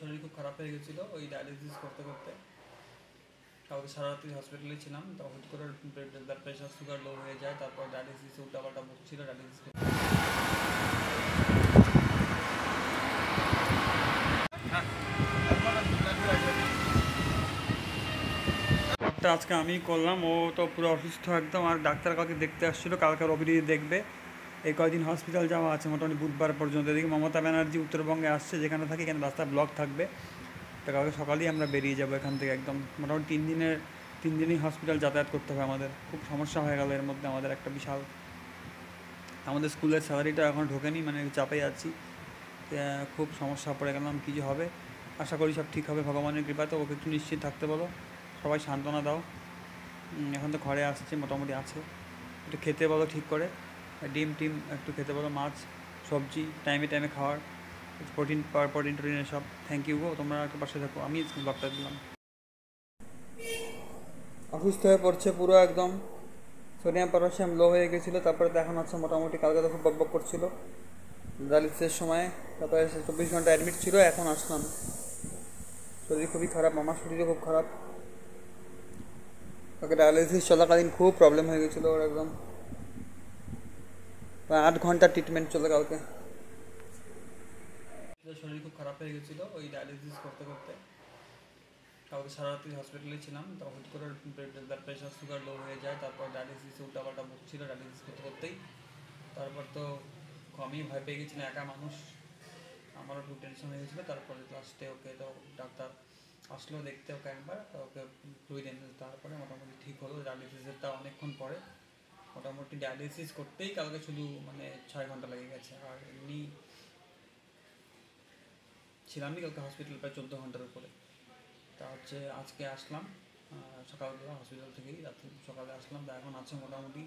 শরীর খুব খারাপ হয়ে গেছিলো ওই ডায়ালিসিস করতে করতে। কালকে সারা রাত্রি হসপিটালে ছিলাম, তো হুট করে ব্লাড প্রেশার সুগার লো হয়ে যায়, তারপর ডায়ালিসিস উল্টাপাল্টা বকছিল ডায়ালিসিস আজকে আমি করলাম। ও তো পুরো অসুস্থ একদম, আর ডাক্তার কাউকে দেখতে আসছিলো, কালকে ওপিডি দেখবে। এই কয়েকদিন হসপিটাল যাওয়া আছে মোটামুটি বুধবার পর্যন্ত। এদিকে মমতা ব্যানার্জি উত্তরবঙ্গে আসছে, যেখানে থাকি এখানে রাস্তা ব্লক থাকবে। তো কালকে সকালেই আমরা বেরিয়ে যাবো এখান থেকে একদম। মোটামুটি 3 দিনই হসপিটাল যাতায়াত করতে হবে আমাদের। খুব সমস্যা হয়ে গেল এর মধ্যে আমাদের একটা বিশাল। আমাদের স্কুলের স্যালারিটা এখন ঢোকেনি, মানে চাপে আছি, খুব সমস্যা পড়ে গেলাম। কী যে হবে, আশা করি সব ঠিক হবে ভগবানের কৃপাতে। ওকে একটু নিশ্চিত থাকতে বলো, সবাই সান্ত্বনা দাও। এখন তো ঘরে আসছে, মোটামুটি আছে, একটু খেতে বলো ঠিক করে, ডিম টিম একটু খেতে বলো, মাছ সবজি টাইমে টাইমে খাওয়ার, প্রোটিন সব। থ্যাংক ইউ গো, তোমরা একটু পাশে থাকো। আমি ব্লগটা দিলাম। অসুস্থ হয়ে পড়ছে পুরো একদম, সোডিয়াম পটাশিয়াম লো হয়ে গেছিলো, তারপরে তো এখন আছে মোটামুটি। কালকে তো খুব বকবক করছিল ডায়ালিসিসের সময়, তারপরে 24 ঘন্টা অ্যাডমিট ছিল, এখন আসলাম। শরীর খুবই খারাপ, আমার শরীরও খুব খারাপ। ওকে ডায়ালিসিস চলাকালীন খুব প্রবলেম হয়ে গেছিলো ওর একদম। 8 ঘন্টা ট্রিটমেন্ট চলে কালকে। শরীর খুব খারাপ হয়ে গেছিলো ওই ডায়ালিসিস করতে করতে। কালকে সারা রাত্রি হসপিটালে ছিলাম, তো হুট করে ব্লাড প্রেশার সুগার লো হয়ে যায়, তারপর ডায়ালিসিস উল্টাপাল্টা বকছিল ডায়ালিসিস করতে করতেই। তারপর তো আমি ভয় পেয়ে গেছিলাম, একা মানুষ, আমারও খুব টেনশন হয়ে গেছিলো। তারপরে লাস্টে ওকে তো ডাক্তার আসলো দেখতে, ওকে একবার, তো ওকে ফ্লুইড এনে তারপরে মোটামুটি ঠিক হলো। ডায়ালিসিসেরটা অনেকক্ষণ পরে, মোটামুটি ডায়ালিসিস করতেই কালকে শুধু মানে 6 ঘন্টা লেগে গেছে। আর এমনি ছিলামই কালকে হসপিটাল প্রায় 14 ঘন্টার উপরে। তা হচ্ছে আজকে আসলাম সকালবেলা হসপিটাল থেকেই, রাত্রি সকালে আসলাম। তা এখন আছে মোটামুটি।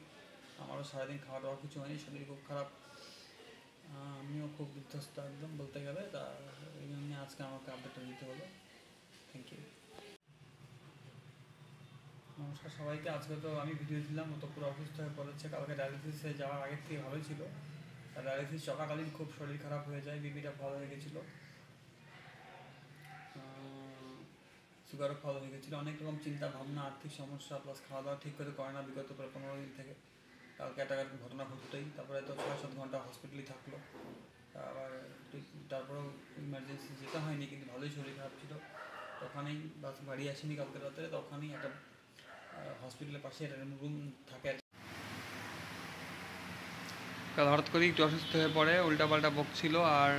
আমারও সারাদিন খাওয়া দাওয়া কিছু হয়নি, শরীর খুব খারাপ, আমিও খুব বিধ্বস্ত একদম বলতে গেলে। তা এই জন্য আজকে আমাকে আপডেটটা দিতে হলো। Thank you. নমস্কার সবাইকে। আজকে তো আমি ভিডিও দিলাম, ও তো পুরো অসুস্থ হয়ে পড়েছে। কালকে ডায়ালিসিসে যাওয়ার আগের থেকে ভালোই ছিল, ডায়ালিসিস চলাকালীন খুব শরীর খারাপ হয়ে যায়, বিপিটা ভালো হয়ে গেছিলো, সুগারও ফল হয়ে গেছিলো, অনেক রকম চিন্তা ভাবনা, আর্থিক সমস্যা, প্লাস খাওয়া দাওয়া ঠিক করে করে না বিগত প্রায় 15 দিন থেকে। কালকে একটা ঘটনা ঘটতেই তারপরে তো 6-7 ঘন্টা হসপিটালেই থাকলো। আবার তারপরেও ইমার্জেন্সি যেতে হয়নি, কিন্তু ভালোই শরীর খারাপ ছিল। ওখানেই বাড়ি আসেনি কালকে রাতে, তো ওখানেই একটা হসপিটালের পাশে একটা রুম থাকে। কাল হঠাৎ করেই একটু অসুস্থ হয়ে পড়ে, উল্টাপাল্টা বকছিল, আর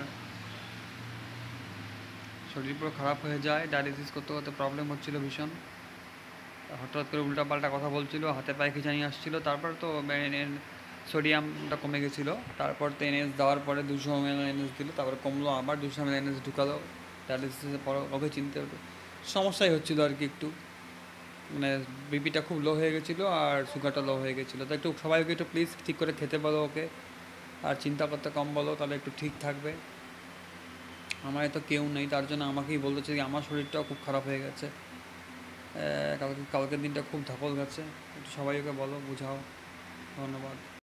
শরীর পুরো খারাপ হয়ে যায়। ডায়ালিসিস করতে করতে প্রবলেম হচ্ছিলো ভীষণ, হঠাৎ করে উল্টাপাল্টা কথা বলছিল, হাতে পায়ে খিঁচানি আসছিলো। তারপর তো সোডিয়ামটা কমে গেছিলো, তারপর তো এনএস দেওয়ার পরে 200 ml এনএস দিল, তারপরে কমলো, আবার 200 ml এনএস ঢুকালো। ডায়ালিসিসের পর ওকে চিনতে সমস্যাই হচ্ছিলো আর কি, একটু মানে বিপিটা খুব লো হয়ে গেছিলো আর সুগারটা লো হয়ে গেছিলো। তো একটু সবাইকে একটু প্লিজ ঠিক করে খেতে বলো ওকে, আর চিন্তা করতে কম বলো, তাহলে একটু ঠিক থাকবে। আমার তো কেউ নেই, তার জন্য আমাকেই বলতেছে যে আমার শরীরটাও খুব খারাপ হয়ে গেছে। কালকের দিনটা খুব ধকল গেছে, একটু সবাই ওকে বলো, বুঝাও। ধন্যবাদ।